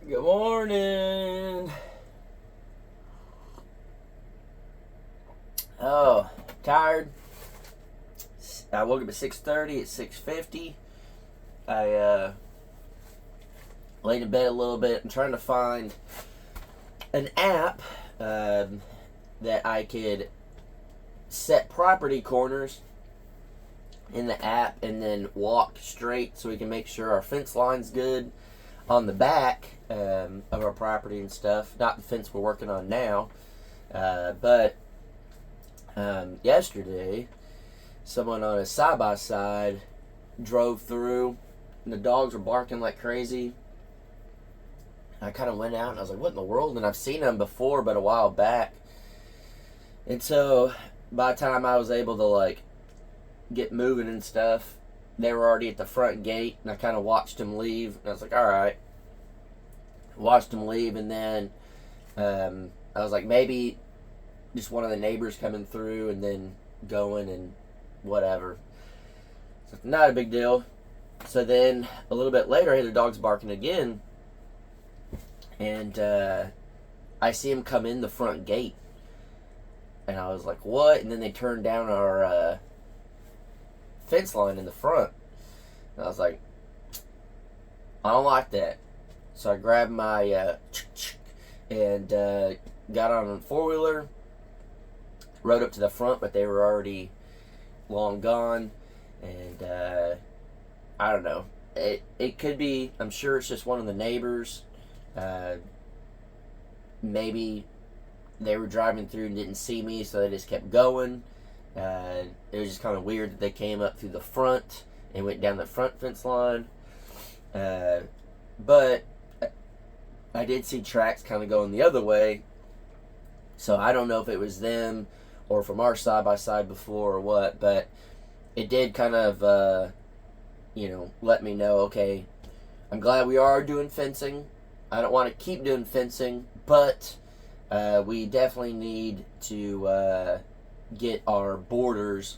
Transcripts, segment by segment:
Good morning. Oh, tired. I woke up at 6:30. At 6:50, I laid in bed a little bit. I'm trying to find an app that I could set property corners in the app and then walk straight so we can make sure our fence line's good on the back of our property and stuff. Not the fence we're working on now, but yesterday someone on a side-by-side drove through and the dogs were barking like crazy. I kind of went out and I was like, what in the world? And I've seen them before, but a while back. And so by the time I was able to get moving and stuff, they were already at the front gate, and I kind of watched them leave, and I was like, all right. Watched them leave, and then I was like, maybe just one of the neighbors coming through and then going and whatever. So not a big deal. So then a little bit later, I hear the dogs barking again, and I see them come in the front gate, and I was like, what? And then they turned down our fence line in the front. And I was like, I don't like that. So I grabbed my and got on a four-wheeler, rode up to the front, but they were already long gone. And I don't know. It could be, I'm sure it's just one of the neighbors. Maybe they were driving through and didn't see me, so they just kept going. It was just kind of weird that they came up through the front and went down the front fence line. But I did see tracks kind of going the other way. So I don't know if it was them or from our side-by-side before or what. But it did kind of, let me know, okay, I'm glad we are doing fencing. I don't want to keep doing fencing, but we definitely need to get our borders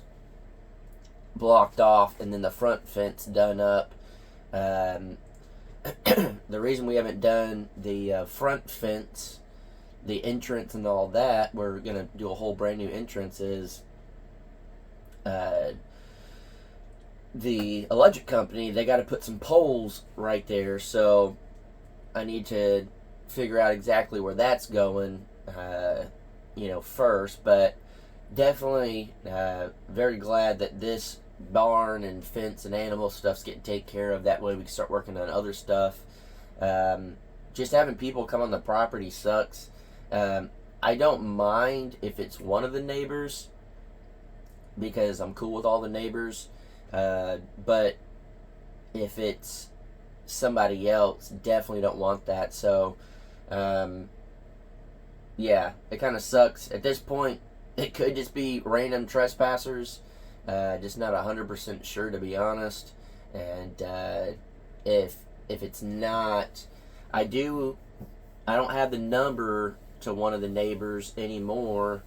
blocked off and then the front fence done up. The reason we haven't done the front fence, the entrance and all that, we're going to do a whole brand new entrance, is the electric company, they got to put some poles right there, so I need to figure out exactly where that's going first. But definitely very glad that this barn and fence and animal stuff's getting taken care of. That way we can start working on other stuff. Just having people come on the property sucks. I don't mind if it's one of the neighbors, because I'm cool with all the neighbors. But if it's somebody else, definitely don't want that. So yeah, it kind of sucks. At this point, it could just be random trespassers. Just not 100% sure, to be honest. And if it's not, I don't have the number to one of the neighbors anymore.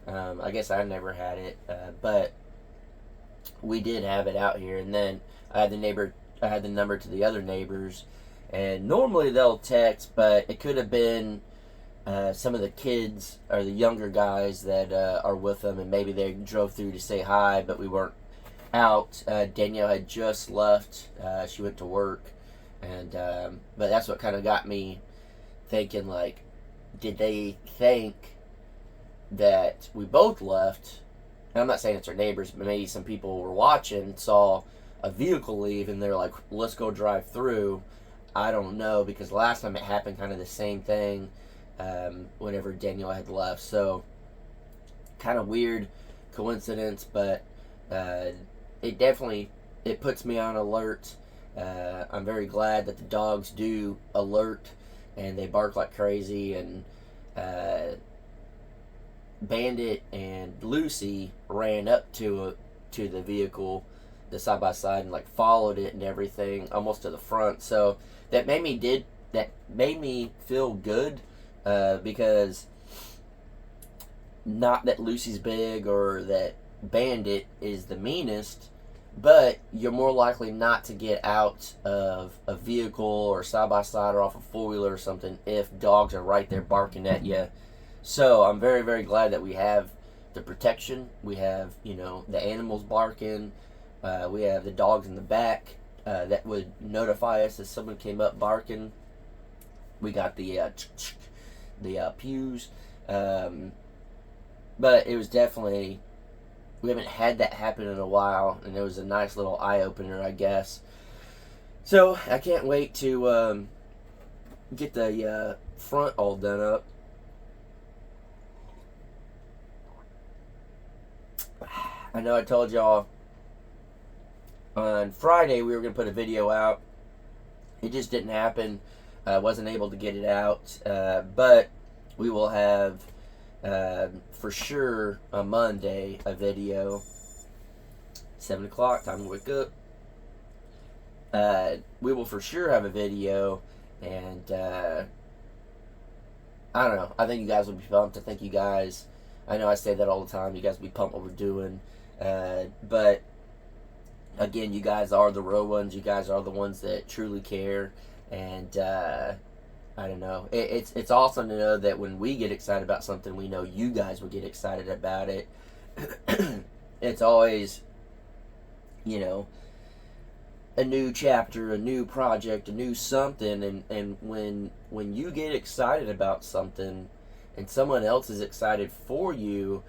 I guess I never had it, but we did have it out here. And then I had the number to the other neighbors, and normally they'll text, but it could have been some of the kids or the younger guys that are with them, and maybe they drove through to say hi, but we weren't out. Danielle had just left. She went to work, and but that's what kind of got me thinking, like, did they think that we both left? And I'm not saying it's our neighbors, but maybe some people were watching, saw a vehicle leave, and they're like, let's go drive through. I don't know, because last time it happened kind of the same thing. Whenever Daniel had left. So kind of weird coincidence, but it puts me on alert. I'm very glad that the dogs do alert and they bark like crazy. And Bandit and Lucy ran up to the vehicle, the side by side, and followed it and everything almost to the front. So that made me feel good. Because not that Lucy's big or that Bandit is the meanest, but you're more likely not to get out of a vehicle or side by side or off a four wheeler or something if dogs are right there barking at you. So I'm very, very glad that we have the protection. We have, the animals barking. We have the dogs in the back that would notify us if someone came up barking. We got the pews. But it was definitely, we haven't had that happen in a while, and it was a nice little eye-opener, I guess. So I can't wait to get the front all done up. I know I told y'all on Friday we were going to put a video out. It just didn't happen. I wasn't able to get it out. But we will have, for sure, on Monday, a video. 7 o'clock, time to wake up. We will for sure have a video. And, I don't know. I think you guys will be pumped. I know I say that all the time. You guys will be pumped what we're doing. But again, you guys are the real ones. You guys are the ones that truly care. And I don't know. It's awesome to know that when we get excited about something, we know you guys will get excited about it. It's always, a new chapter, a new project, a new something. And when you get excited about something and someone else is excited for you,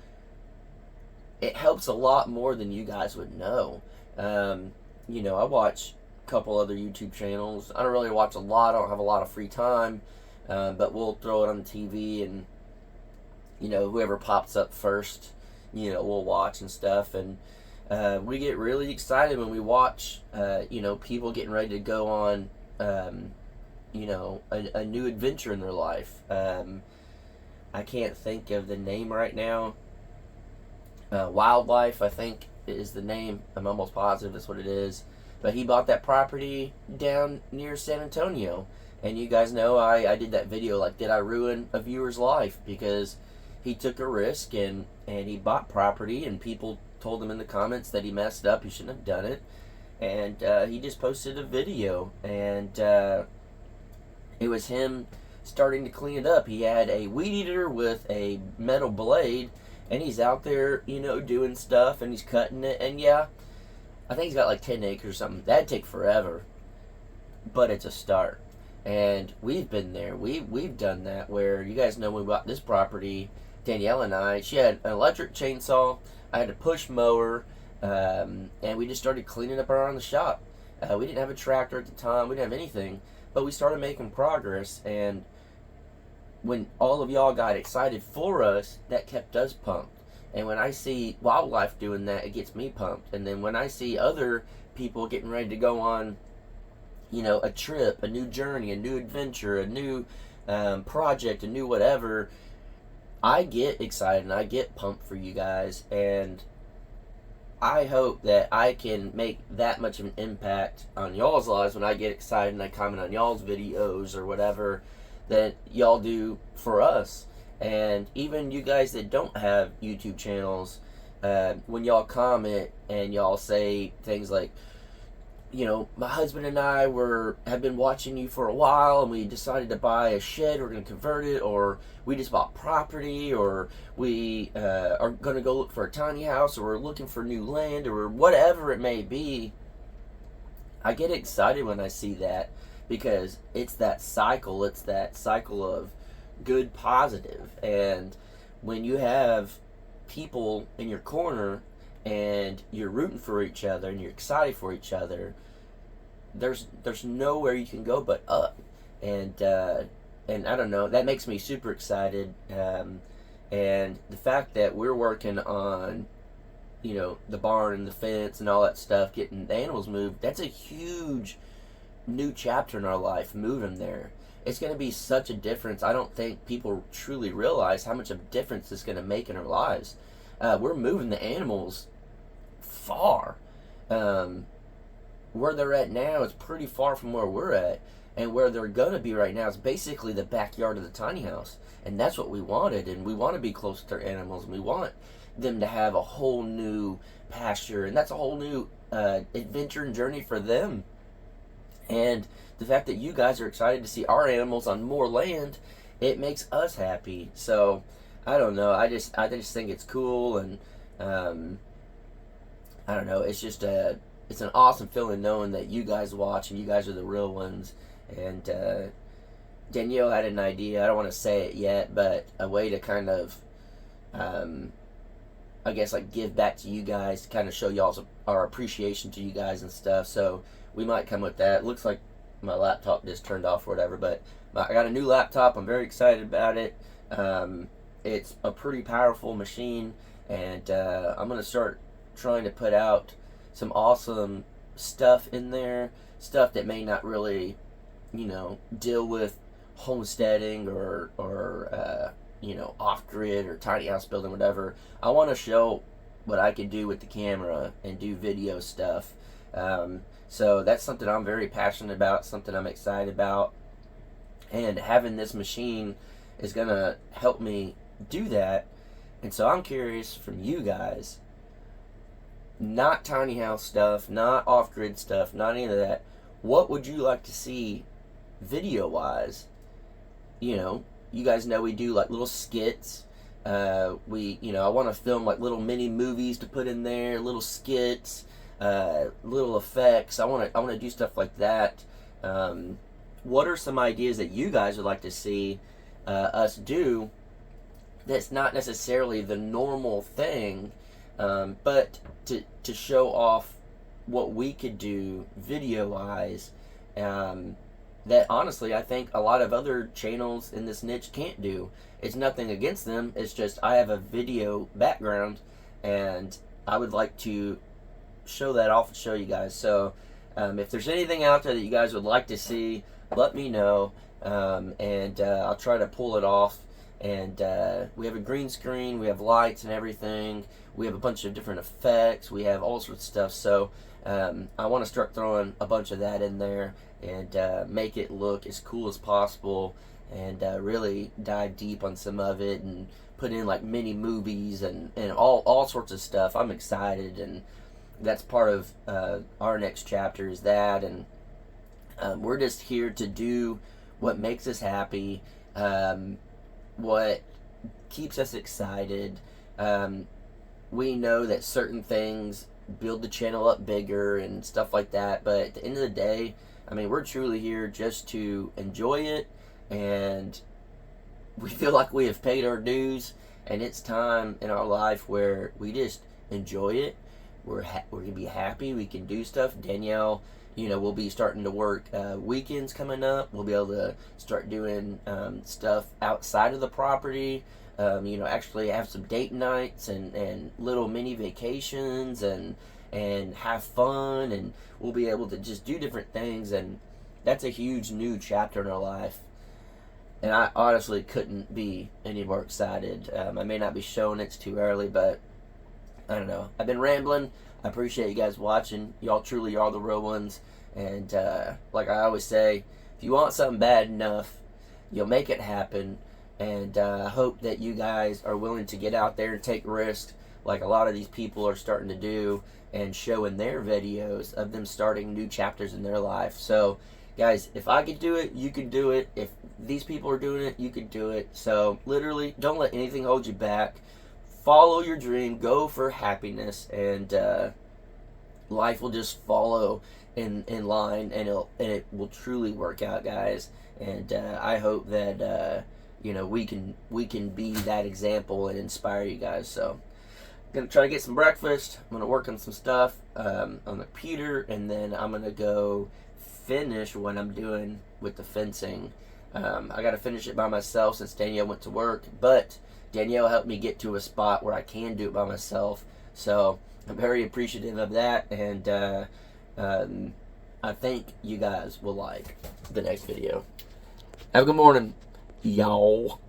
it helps a lot more than you guys would know. I watch a couple other YouTube channels. I don't really watch a lot. I don't have a lot of free time. But we'll throw it on the TV, and, whoever pops up first, we'll watch and stuff. And we get really excited when we watch, people getting ready to go on, a new adventure in their life. I can't think of the name right now. Wildlife, I think, is the name. I'm almost positive that's what it is. But he bought that property down near San Antonio. And you guys know I did that video, like, did I ruin a viewer's life? Because he took a risk and he bought property, and people told him in the comments that he messed up, he shouldn't have done it. And he just posted a video, and it was him starting to clean it up. He had a weed eater with a metal blade, and he's out there, doing stuff, and he's cutting it. And yeah, I think he's got like 10 acres or something. That'd take forever, but it's a start. And we've been there. We've done that, where you guys know when we bought this property, Danielle and I, she had an electric chainsaw, I had a push mower, and we just started cleaning up around the shop. We didn't have a tractor at the time. We didn't have anything, but we started making progress. And when all of y'all got excited for us, that kept us pumped. And when I see Wildlife doing that, it gets me pumped. And then when I see other people getting ready to go on, a trip, a new journey, a new adventure, a new project, a new whatever, I get excited and I get pumped for you guys. And I hope that I can make that much of an impact on y'all's lives when I get excited and I comment on y'all's videos or whatever that y'all do for us. And even you guys that don't have YouTube channels, when y'all comment and y'all say things like, my husband and I have been watching you for a while, and we decided to buy a shed, we're going to convert it, or we just bought property, or we are going to go look for a tiny house, or we're looking for new land, or whatever it may be. I get excited when I see that, because it's that cycle of good positive. And when you have people in your corner and you're rooting for each other and you're excited for each other, there's nowhere you can go but up. And I don't know, that makes me super excited. And the fact that we're working on, the barn and the fence and all that stuff, getting the animals moved, that's a huge new chapter in our life, moving there. It's going to be such a difference. I don't think people truly realize how much of a difference it's going to make in our lives. We're moving the animals far. Where they're at now is pretty far from where we're at. And where they're going to be right now is basically the backyard of the tiny house. And that's what we wanted. And we want to be close to our animals. And we want them to have a whole new pasture. And that's a whole new adventure and journey for them. And the fact that you guys are excited to see our animals on more land, it makes us happy. So I don't know. I just think it's cool, and um, I don't know. It's an awesome feeling knowing that you guys watch and you guys are the real ones. And Danielle had an idea. I don't want to say it yet, but a way to kind of, um, I guess, like give back to you guys, kind of show y'all's our appreciation to you guys and stuff. So we might come with that. Looks like my laptop just turned off or whatever, but I got a new laptop. I'm very excited about it. It's a pretty powerful machine, and I'm gonna start trying to put out some awesome stuff in there, stuff that may not really, deal with homesteading or off grid or tiny house building, whatever. I want to show what I can do with the camera and do video stuff. So that's something I'm very passionate about, something I'm excited about, and having this machine is gonna help me do that. And so I'm curious from you guys, not tiny house stuff, not off grid stuff, not any of that. What would you like to see video wise? You guys know we do like little skits. I want to film like little mini movies to put in there, little skits, little effects. I want to do stuff like that. What are some ideas that you guys would like to see us do? That's not necessarily the normal thing, but to show off what we could do video wise. That honestly I think a lot of other channels in this niche can't do. It's nothing against them, it's just I have a video background and I would like to show that off and show you guys. So if there's anything out there that you guys would like to see, let me know, and I'll try to pull it off. And we have a green screen, we have lights and everything, we have a bunch of different effects, we have all sorts of stuff. So I want to start throwing a bunch of that in there and make it look as cool as possible, and really dive deep on some of it and put in like mini movies and all sorts of stuff. I'm excited, and that's part of our next chapter is that. And we're just here to do what makes us happy, what keeps us excited. We know that certain things build the channel up bigger and stuff like that, but at the end of the day, I mean, we're truly here just to enjoy it, and we feel like we have paid our dues, and it's time in our life where we just enjoy it. We're gonna be happy. We can do stuff. Danielle, we'll be starting to work weekends coming up. We'll be able to start doing stuff outside of the property. Actually have some date nights and little mini vacations and have fun, and we'll be able to just do different things. And that's a huge new chapter in our life. And I honestly couldn't be any more excited. I may not be showing it's too early, but I don't know. I've been rambling. I appreciate you guys watching. Y'all truly are the real ones. And like I always say, if you want something bad enough, you'll make it happen. And I hope that you guys are willing to get out there and take risks like a lot of these people are starting to do, and show in their videos of them starting new chapters in their life. So guys, if I could do it, you can do it. If these people are doing it, you can do it. So literally, don't let anything hold you back. Follow your dream, go for happiness, and life will just follow in line, and it will truly work out, guys. And I hope that we can be that example and inspire you guys. So I'm gonna try to get some breakfast. I'm gonna work on some stuff on the computer, and then I'm gonna go finish what I'm doing with the fencing. I gotta finish it by myself since Danielle went to work, but Danielle helped me get to a spot where I can do it by myself. So I'm very appreciative of that, and I think you guys will like the next video. Have a good morning, y'all.